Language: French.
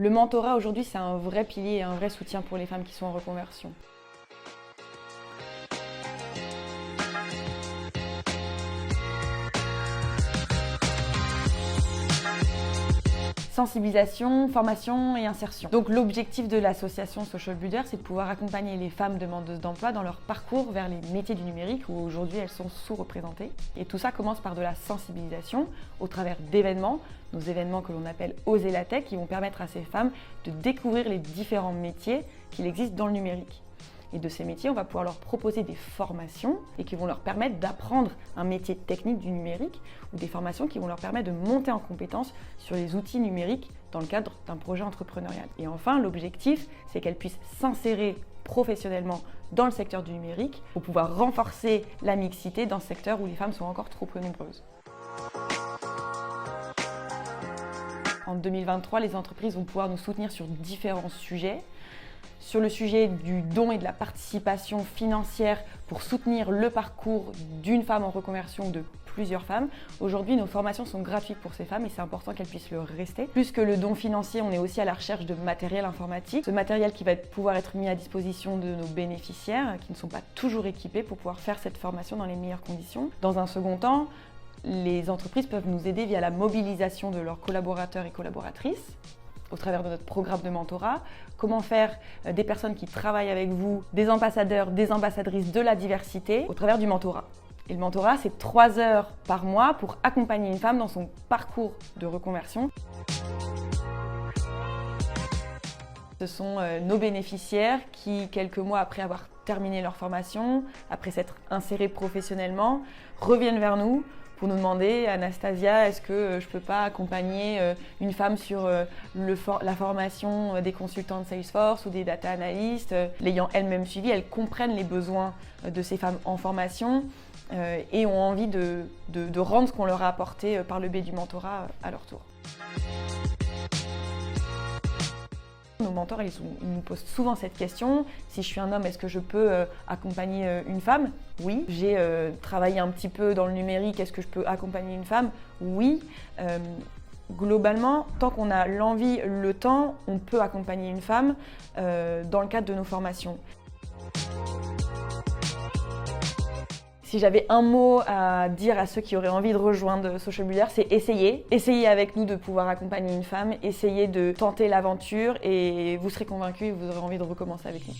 Le mentorat aujourd'hui, c'est un vrai pilier et un vrai soutien pour les femmes qui sont en reconversion. Sensibilisation, formation et insertion. Donc l'objectif de l'association Social Builder, c'est de pouvoir accompagner les femmes demandeuses d'emploi dans leur parcours vers les métiers du numérique où aujourd'hui elles sont sous-représentées. Et tout ça commence par de la sensibilisation au travers d'événements, nos événements que l'on appelle Oser la Tech, qui vont permettre à ces femmes de découvrir les différents métiers qu'il existe dans le numérique. Et de ces métiers, on va pouvoir leur proposer des formations et qui vont leur permettre d'apprendre un métier technique du numérique ou des formations qui vont leur permettre de monter en compétence sur les outils numériques dans le cadre d'un projet entrepreneurial. Et enfin, l'objectif, c'est qu'elles puissent s'insérer professionnellement dans le secteur du numérique pour pouvoir renforcer la mixité dans ce secteur où les femmes sont encore trop peu nombreuses. En 2023, les entreprises vont pouvoir nous soutenir sur différents sujets. Sur le sujet du don et de la participation financière pour soutenir le parcours d'une femme en reconversion ou de plusieurs femmes. Aujourd'hui, nos formations sont gratuites pour ces femmes et c'est important qu'elles puissent le rester. Plus que le don financier, on est aussi à la recherche de matériel informatique. Ce matériel qui va pouvoir être mis à disposition de nos bénéficiaires qui ne sont pas toujours équipés pour pouvoir faire cette formation dans les meilleures conditions. Dans un second temps, les entreprises peuvent nous aider via la mobilisation de leurs collaborateurs et collaboratrices au travers de notre programme de mentorat, comment faire des personnes qui travaillent avec vous, des ambassadeurs, des ambassadrices de la diversité au travers du mentorat. Et le mentorat, c'est 3 heures par mois pour accompagner une femme dans son parcours de reconversion. Ce sont nos bénéficiaires qui, quelques mois après avoir terminé leur formation, après s'être insérés professionnellement, reviennent vers nous pour nous demander « Anastasia, est-ce que je ne peux pas accompagner une femme sur la formation des consultants de Salesforce ou des data analysts ?» L'ayant elles-mêmes suivi, elles comprennent les besoins de ces femmes en formation et ont envie de rendre ce qu'on leur a apporté par le biais du mentorat à leur tour. Nos mentors, ils nous posent souvent cette question. Si je suis un homme, est-ce que je peux accompagner une femme? Oui. J'ai travaillé un petit peu dans le numérique, est-ce que je peux accompagner une femme? Oui. Globalement, tant qu'on a l'envie, le temps, on peut accompagner une femme dans le cadre de nos formations. Si j'avais un mot à dire à ceux qui auraient envie de rejoindre Social Builder, c'est essayer. Essayez avec nous de pouvoir accompagner une femme, essayez de tenter l'aventure et vous serez convaincus et vous aurez envie de recommencer avec nous.